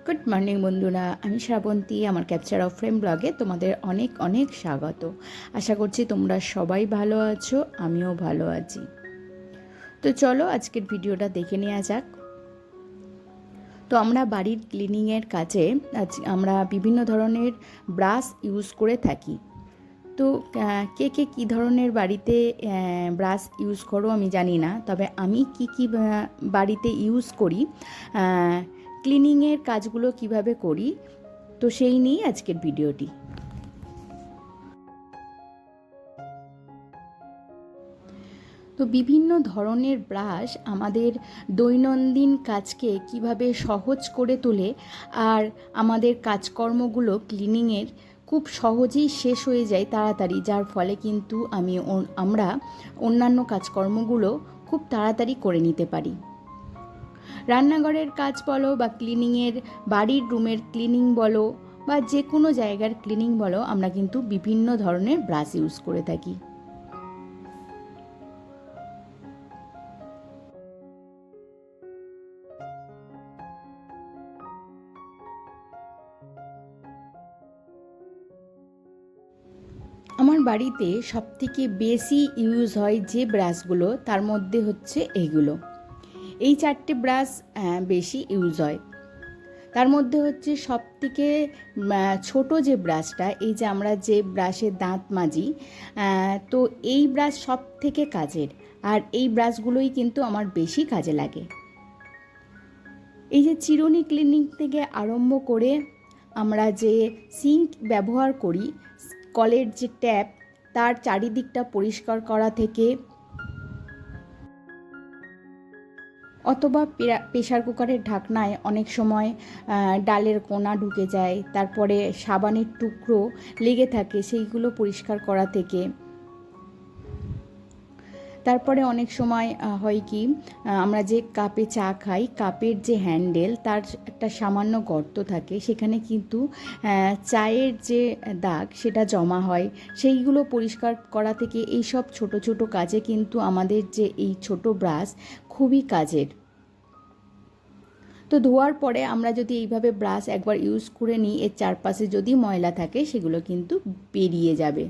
Good morning বন্ধুরা, আমি শ্রাবন্তী। আমার ক্যাপচার অফ ফ্রেম ব্লগে তোমাদের অনেক অনেক স্বাগত। আশা করছি তোমরা সবাই ভালো আছো, আমিও ভালো আছি। তো চলো আজকের ভিডিওটা দেখে নেওয়া যাক। তো আমরা বাড়ির ক্লিনিংয়ের কাজে আমরা বিভিন্ন ধরনের ব্রাশ ইউজ করে থাকি। তো কে কে কী ধরনের বাড়িতে ব্রাশ ইউজ করো আমি জানি না, তবে আমি কি বাড়িতে ইউজ করি, ক্লিনিংয়ের কাজগুলো কিভাবে করি, তো সেই নিয়েই আজকের ভিডিওটি। তো বিভিন্ন ধরনের ব্রাশ আমাদের দৈনন্দিন কাজকে কিভাবে সহজ করে তোলে, আর আমাদের কাজকর্মগুলো ক্লিনিংয়ের খুব সহজেই শেষ হয়ে যায় তাড়াতাড়ি, যার ফলে কিন্তু আমরা অন্যান্য কাজকর্মগুলো খুব তাড়াতাড়ি করে নিতে পারি। রান্নাঘরের কাজ বলো বা ক্লিনিংয়ের, বাড়ির রুমের ক্লিনিং বলো বা যে কোনো জায়গার ক্লিনিং বলো, আমরা কিন্তু বিভিন্ন ধরনের ব্রাশ ইউজ করে থাকি। আমার বাড়িতে সবথেকে বেশি ইউজ হয় যে ব্রাশগুলো, তার মধ্যে হচ্ছে এইগুলো। এই চারটে ব্রাশ বেশি ইউজ হয়। তার মধ্যে হচ্ছে সবথেকে ছোট যে ব্রাশটা, এই যে আমরা যে ব্রাশে দাঁত মাজি, তো এই ব্রাশ সব থেকে কাজের, আর এই ব্রাশগুলোই কিন্তু আমার বেশি কাজে লাগে। এই যে চিরুনি ক্লিনিং থেকে আরম্ভ করে আমরা যে সিঙ্ক ব্যবহার করি, কলের যে ট্যাপ, তার চারিদিকটা পরিষ্কার করা থেকে, অথবা প্রেশার কুকারের ঢাকনায় অনেক সময় ডালের কোনা ঢুকে যায়, তারপরে সাবানের টুকরো লেগে থাকে, সেইগুলো পরিষ্কার করা থেকে, তারপরে অনেক সময় হয় কি, আমরা যে কাপে চা খাই, কাপের যে হ্যান্ডেল, তার একটা সামান্য গর্ত থাকে, সেখানে কিন্তু চায়ের যে দাগ সেটা জমা হয়, সেইগুলো পরিষ্কার করা থেকে, এই সব ছোট ছোট কাজে কিন্তু আমাদের যে এই ছোট ব্রাশ খুবই কাজের। তো ধোয়ার পরে আমরা যদি এইভাবে ব্রাশ একবার ইউজ করে নিই, এর চারপাশে যদি ময়লা থাকে সেগুলো কিন্তু বেরিয়ে যাবে।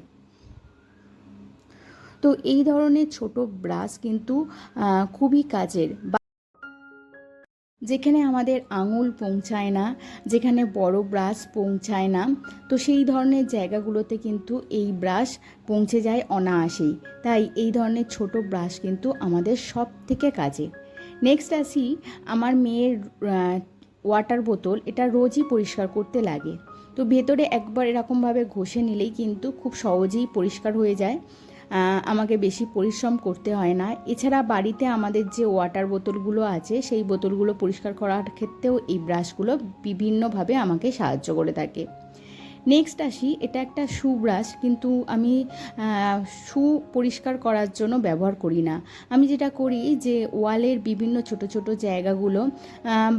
তো এই ধরনের ছোট ব্রাশ কিন্তু খুবই কাজের। যেখানে আমাদের আঙুল পৌঁছায় না, যেখানে বড় ব্রাশ পৌঁছায় না, তো সেই ধরনের জায়গাগুলোতে কিন্তু এই ব্রাশ পৌঁছে যায় অনায়াসেই। তাই এই ধরনের ছোট ব্রাশ কিন্তু আমাদের সব থেকে কাজে। নেক্সট আসি, আমার মেয়ের ওয়াটার বোতল, এটা রোজই পরিষ্কার করতে লাগে। তো ভেতরে একবার এরকমভাবে ঘষে নিলেই কিন্তু খুব সহজেই পরিষ্কার হয়ে যায়, আমাকে বেশি পরিশ্রম করতে হয় না। এছাড়া বাড়িতে আমাদের যে ওয়াটার বোতলগুলো আছে, সেই বোতলগুলো পরিষ্কার করার ক্ষেত্রেও এই ব্রাশগুলো বিভিন্নভাবে আমাকে সাহায্য করে থাকে। নেক্সট আসি, এটা একটা শু ব্রাশ, কিন্তু আমি শু পরিষ্কার করার জন্য ব্যবহার করি না। আমি যেটা করি, যে ওয়ালের বিভিন্ন ছোট ছোট জায়গাগুলো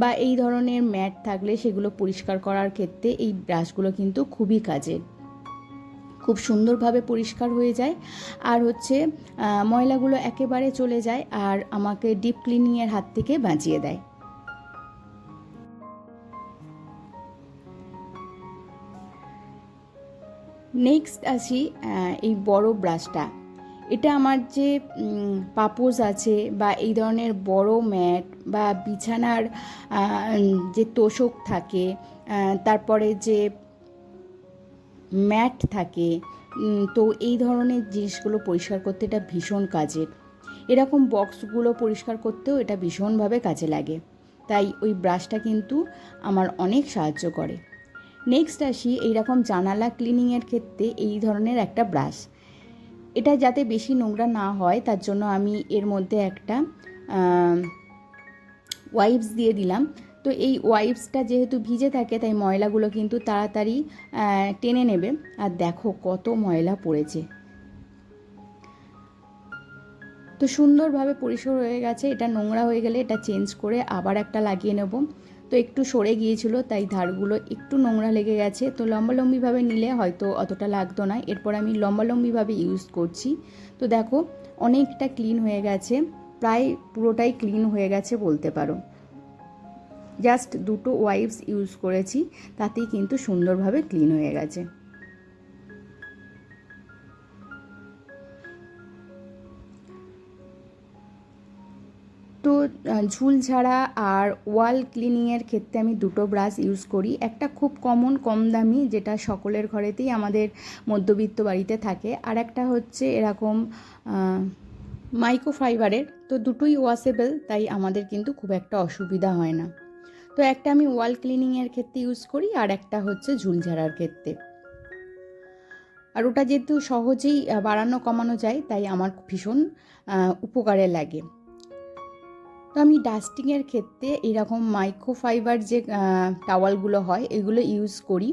বা এই ধরনের ম্যাট থাকলে সেগুলো পরিষ্কার করার ক্ষেত্রে এই ব্রাশগুলো কিন্তু খুবই কাজের, খুব সুন্দরভাবে পরিষ্কার হয়ে যায়, আর হচ্ছে ময়লাগুলো একেবারে চলে যায়, আর আমাকে ডিপ ক্লিনিংয়ের হাত থেকে বাঁচিয়ে দেয়। নেক্সট আসি, এই বড় ব্রাশটা, এটা আমার যে পাপোশ আছে বা এই ধরনের বড় ম্যাট বা বিছানার যে তোশক থাকে, তারপরে যে ম্যাট থাকে, তো এই ধরনের জিনিসগুলো পরিষ্কার করতে এটা ভীষণ কাজের। এরকম বক্সগুলো পরিষ্কার করতেও এটা ভীষণভাবে কাজে লাগে, তাই ওই ব্রাশটা কিন্তু আমার অনেক সাহায্য করে। নেক্সট আসি, এইরকম জানালা ক্লিনিংয়ের ক্ষেত্রে এই ধরনের একটা ব্রাশ, এটা যাতে বেশি নোংরা না হয় তার জন্য আমি এর মধ্যে একটা ওয়াইপস দিয়ে দিলাম। তো এই ওয়াইপসটা যেহেতু ভিজে থাকে, তাই ময়লাগুলো কিন্তু তাড়াতাড়ি টেনে নেবে। আর দেখো কত ময়লা পড়েছে। তো সুন্দরভাবে পরিষ্কার হয়ে গেছে। এটা নোংরা হয়ে গেলে এটা চেঞ্জ করে আবার একটা লাগিয়ে নেব। তো একটু সরে গিয়েছিল, তাই ধারগুলো একটু নোংরা লেগে গেছে। তো লম্বালম্বিভাবে নিলে হয়তো অতটা লাগতো না, এরপর আমি লম্বালম্বিভাবে ইউজ করছি। তো দেখো অনেকটা ক্লিন হয়ে গেছে, প্রায় পুরোটাই ক্লিন হয়ে গেছে বলতে পারো। জাস্ট 2টো ওয়াইপস ইউজ করেছি, তাতেই কিন্তু সুন্দরভাবে ক্লিন হয়ে গেছে। তো ঝুল ঝাড়া আর ওয়াল ক্লিনিংয়ের ক্ষেত্রে আমি 2টো ব্রাশ ইউজ করি। একটা খুব কমন কম দামি, যেটা সকলের ঘরেতেই আমাদের মধ্যবিত্ত বাড়িতে থাকে, আর একটা হচ্ছে এরকম মাইক্রোফাইবারের। তো দুটোই ওয়াশেবল, তাই আমাদের কিন্তু খুব একটা অসুবিধা হয় না। তো একটা আমি ওয়াল ক্লিনিংয়ের ক্ষেত্রে ইউজ করি, আর একটা হচ্ছে ঝুল ঝাড়ার ক্ষেত্রে। আর ওটা যেহেতু সহজেই বাড়ানো কমানো যায়, তাই আমার ভীষণ উপকারে লাগে। তো আমি ডাস্টিংয়ের ক্ষেত্রে এরকম মাইক্রোফাইবার যে টাওয়ালগুলো হয় এগুলো ইউজ করি,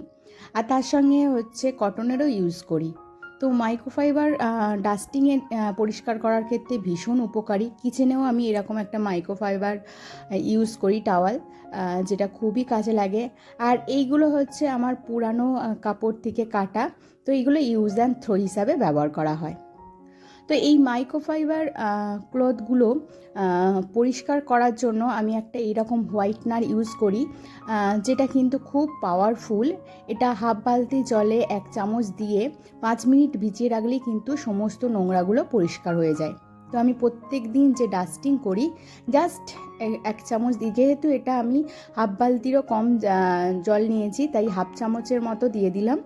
আর তার সঙ্গে হচ্ছে কটনেরও ইউজ করি। তো মাইক্রোফাইবার ডাস্টিংয়ে পরিষ্কার করার ক্ষেত্রে ভীষণ উপকারী। কিচেনেও আমি এরকম একটা মাইক্রোফাইবার ইউজ করি টাওয়াল, যেটা খুবই কাজে লাগে। আর এইগুলো হচ্ছে আমার পুরানো কাপড় থেকে কাটা, তো এইগুলো ইউজ অ্যান্ড থ্রো হিসাবে ব্যবহার করা হয়। তো এই মাইক্রোফাইবার ক্লথগুলো পরিষ্কার করার জন্য আমি একটা এইরকম হোয়াইটনার ইউজ করি, যেটা কিন্তু খুব পাওয়ারফুল। এটা হাফ বালতি জলে 1 চামচ দিয়ে 5 মিনিট ভিজিয়ে রাখলেই কিন্তু সমস্ত নোংরাগুলো পরিষ্কার হয়ে যায়। তো আমি প্রত্যেক দিন যে ডাস্টিং করি, জাস্ট 1 চামচ দিই, যেহেতু এটা আমি হাফ বালতিরও কম জল নিয়েছি, তাই হাফ চামচের মতো দিয়ে দিলাম।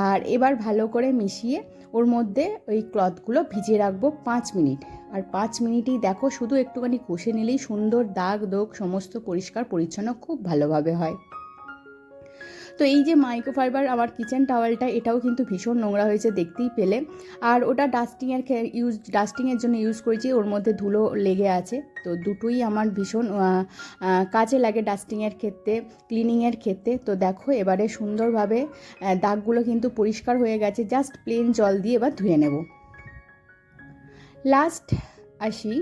আর এবার ভালো করে মিশিয়ে ওর মধ্যে ওই ক্লথগুলো ভিজিয়ে রাখবো 5 মিনিট। আর 5 মিনিটেই দেখো শুধু একটুখানি কষে নিলেই সুন্দর দাগ দোগ সমস্ত পরিষ্কার পরিচ্ছন্ন খুব ভালোভাবে হয়। তো এই যে মাইক্রোফাইবার আমার কিচেন টাওয়ালটা, এটাও কিন্তু ভীষণ নোংরা হয়েছে দেখতেই পেলে। আর ওটা ডাস্টিংয়ের জন্য ইউজ করেছি, ওর মধ্যে ধুলো লেগে আছে। তো দুটোই আমার ভীষণ কাজে লাগে ডাস্টিংয়ের ক্ষেত্রে, ক্লিনিংয়ের ক্ষেত্রে। তো দেখো এবারে সুন্দরভাবে দাগগুলো কিন্তু পরিষ্কার হয়ে গেছে। জাস্ট প্লেন জল দিয়ে এবার ধুয়ে নেব। লাস্ট আসি,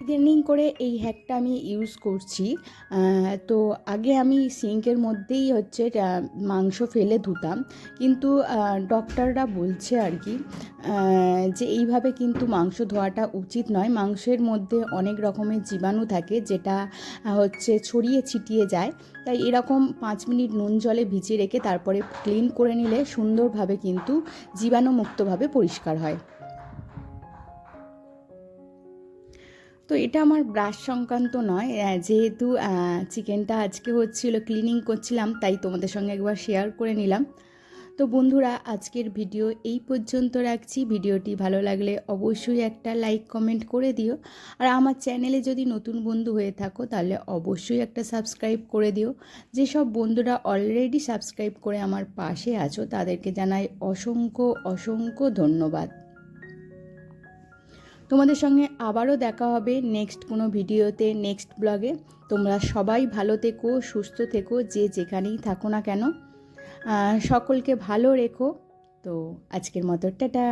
ক্লিনিং করে এই হ্যাকটা আমি ইউজ করছি। তো আগে আমি সিঙ্কের মধ্যেই হচ্ছে মাংস ফেলে ধুতাম, কিন্তু ডক্টররা বলছে আর কি যে এইভাবে কিন্তু মাংস ধোয়াটা উচিত নয়। মাংসের মধ্যে অনেক রকমের জীবাণু থাকে, যেটা হচ্ছে ছড়িয়ে ছিটিয়ে যায়। তাই এরকম 5 মিনিট নুন জলে ভিজিয়ে রেখে তারপরে ক্লিন করে নিলে সুন্দরভাবে কিন্তু জীবাণুমুক্তভাবে পরিষ্কার হয়। তো এটা আমার ব্রাশ সংক্রান্ত নয়, যেহেতু চিকেনটা আজকে হচ্ছিল, ক্লিনিং করছিলাম, তাই তোমাদের সঙ্গে একবার শেয়ার করে নিলাম। তো বন্ধুরা, আজকের ভিডিও এই পর্যন্ত রাখছি। ভিডিওটি ভালো লাগলে অবশ্যই একটা লাইক কমেন্ট করে দিও। আর আমার চ্যানেলে যদি নতুন বন্ধু হয়ে থাকো, তাহলে অবশ্যই একটা সাবস্ক্রাইব করে দিও। যেসব বন্ধুরা অলরেডি সাবস্ক্রাইব করে আমার পাশে আছো, তাদেরকে জানাই অসংখ্য অসংখ্য ধন্যবাদ। তোমাদের সঙ্গে আবারও দেখা হবে নেক্সট কোনো ভিডিওতে, নেক্সট ব্লগে। তোমরা সবাই ভালো থেকো, সুস্থ থেকো, যে যেখানেই থাকো না কেন। সকলকে ভালো রেখো। তো আজকের মতো টাটা।